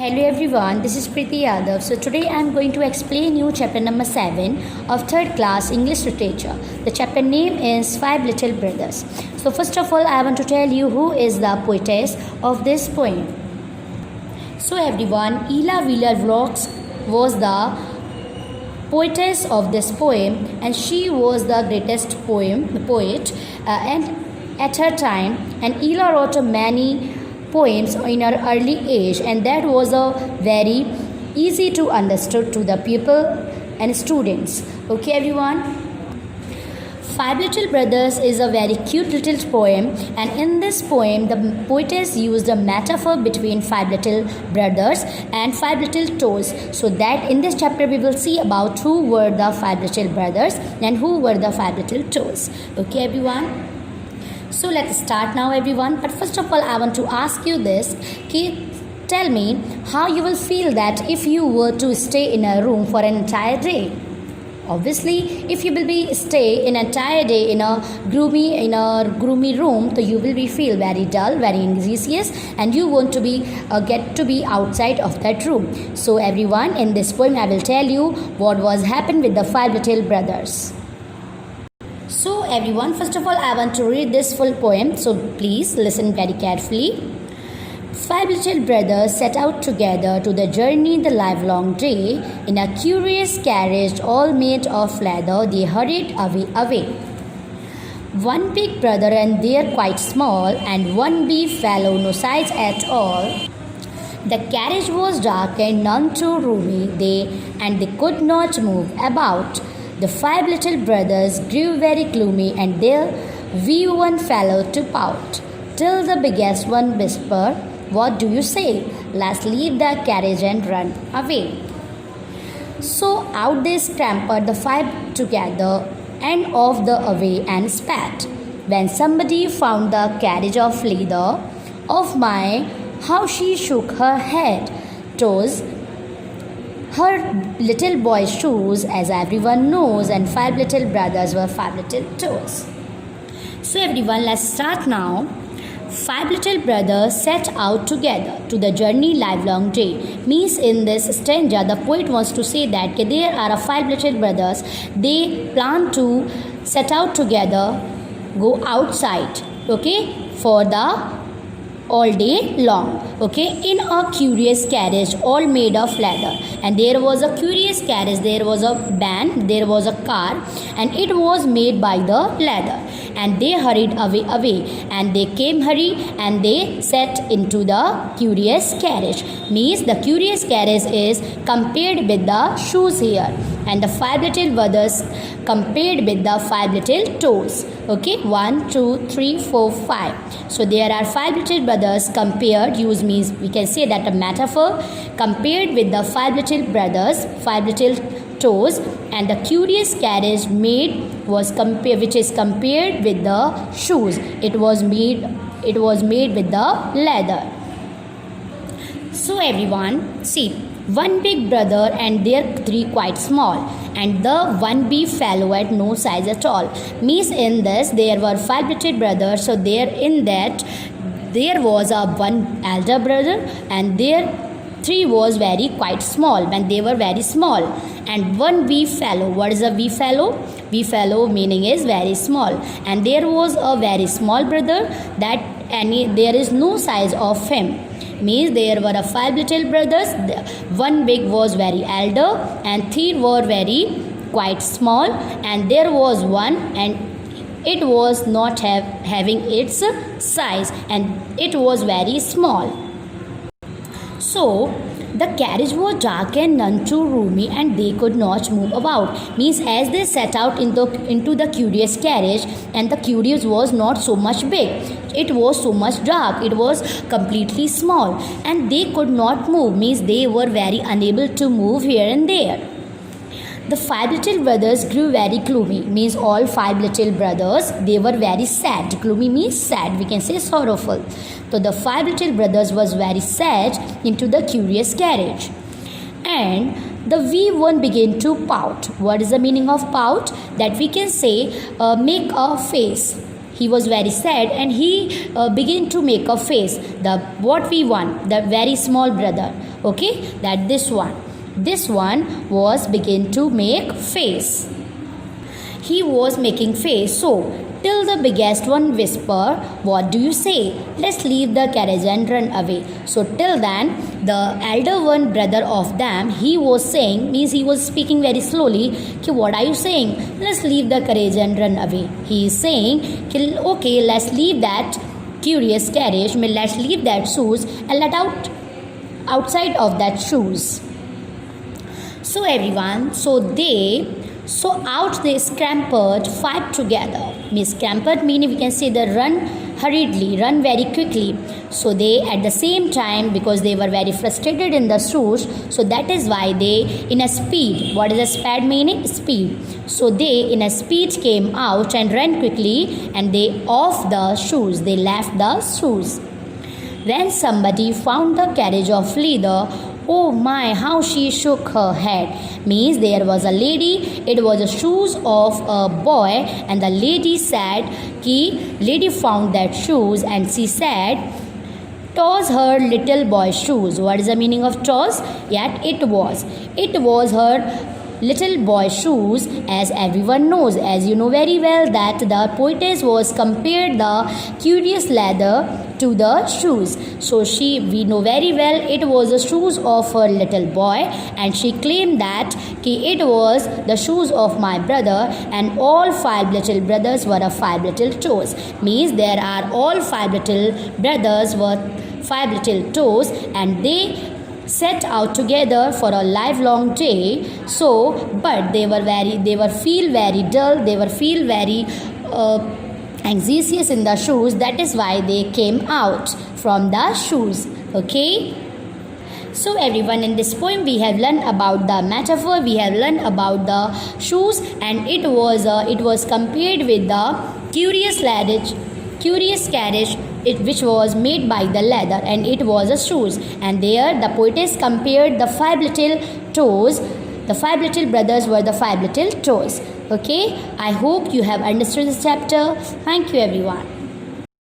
Hello everyone, this is Preeti Yadav. So today I am going to explain you chapter number 7 of 3rd class English literature. The chapter name is Five Little Brothers. So first of all I want to tell you who is the poetess of this poem. So everyone, Ella Wheeler Wilcox was the poetess of this poem and she was the greatest poet and at her time, and Ella wrote many poems in her early age, and that was a very easy to understood to the people and students. Okay everyone, Five Little Brothers is a very cute little poem, and in this poem the poetess used a metaphor between five little brothers and five little toes, so that in this chapter we will see about who were the five little brothers and who were the five little toes. Okay everyone, so let's start now everyone. But first of all I want to ask you this, tell me how you will feel that if you were to stay in a room for an entire day. Obviously if you will be stay in an entire day in a gloomy room, so you will be feel very dull, very anxious, and you want to be get to be outside of that room. So everyone, in this poem I will tell you what was happened with the five little brothers. So everyone, first of all I want to read this full poem, so please listen very carefully. Five little brothers set out together to the journey the livelong day. In a curious carriage all made of leather they hurried away. One big brother and they're quite small, and one wee fellow no size at all. The carriage was dark and none too roomy, they could not move about. The five little brothers grew very gloomy, and their wee one fellow to pout, till the biggest one whispered, "What do you say? Let's leave the carriage and run away." So out they scampered the five together, and off the away and spat. When somebody found the carriage of leather, of my, how she shook her head, toes, her little boy's shoes, as everyone knows, and five little brothers were five little toes. So everyone, let's start now. Five little brothers set out together to the journey livelong day. Means in this stanza, the poet wants to say that there are five little brothers. They plan to set out together, go outside, okay, for the all day long, okay, in a curious carriage all made of leather. And there was a curious carriage, there was a van, there was a car, and it was made by the leather. And they hurried away, and they came hurry, and they set into the curious carriage. Means the curious carriage is compared with the shoes here, and the five little brothers compared with the five little toes. Okay, 1 2 3 4 5. So there are five little brothers compared, use means we can say that a metaphor, compared with the five little brothers, five little toes, and the curious carriage made was compared, which is compared with the shoes. It was made with the leather. So everyone, see, one big brother and their three quite small, and the one wee fellow at no size at all. Means in this there were five little brothers, so there in that there was a one elder brother, and their three was very quite small, and they were very small, and one wee fellow. What is a wee fellow? Wee fellow meaning is very small, and there was a very small brother that there is no size of him. Means there were five little brothers, one big was very elder, and three were very quite small, and there was one, and it was not having its size, and it was very small. So the carriage was dark and none too roomy, and they could not move about. Means as they set out into the curious carriage, and the curious was not so much big, it was so much dark, it was completely small, and they could not move. Means they were very unable to move here and there. The five little brothers grew very gloomy. Means all five little brothers, they were very sad. Gloomy means sad, we can say sorrowful. So the five little brothers was very sad into the curious carriage, and the wee one began to pout. What is the meaning of pout? That we can say make a face. He was very sad, and he began to make a face. The what we want, the very small brother. Okay, that this one was begin to make face. He was making face. So till the biggest one whisper, what do you say? Let's leave the carriage and run away. So till then, the elder one brother of them, he was saying, means he was speaking very slowly, ki, what are you saying? Let's leave the carriage and run away. He is saying, ki, okay, let's leave that curious carriage, let's leave that shoes and let outside of that shoes. So everyone, so out they scampered five together. Means scampered meaning we can say the run hurriedly, run very quickly. So they at the same time, because they were very frustrated in the shoes, so that is why they in a speed. What is a speed meaning? Speed. So they in a speed came out and ran quickly, and they off the shoes. They left the shoes. Then somebody found the carriage of leather. Oh my, how she shook her head. Means there was a lady, it was the shoes of a boy, and the lady said, lady found that shoes and she said, toss her little boy's shoes. What is the meaning of toss? Yet it was her little boy's shoes, as everyone knows, as you know very well, that the poetess was compared the curious leather to the shoes. So we know very well it was the shoes of her little boy, and she claimed that it was the shoes of my brother, and all five little brothers were of five little toes. Means there are all five little brothers were five little toes, and they set out together for a livelong day. So but they feel very dull, they were feel very anxious in the shoes. That is why they came out from the shoes. Okay, so everyone, in this poem we have learned about the metaphor, we have learned about the shoes, and it was compared with the curious carriage, which was made by the leather, and it was a shoes. And there the poetess compared the five little toes. The five little brothers were the five little toes. Okay, I hope you have understood this chapter. Thank you everyone.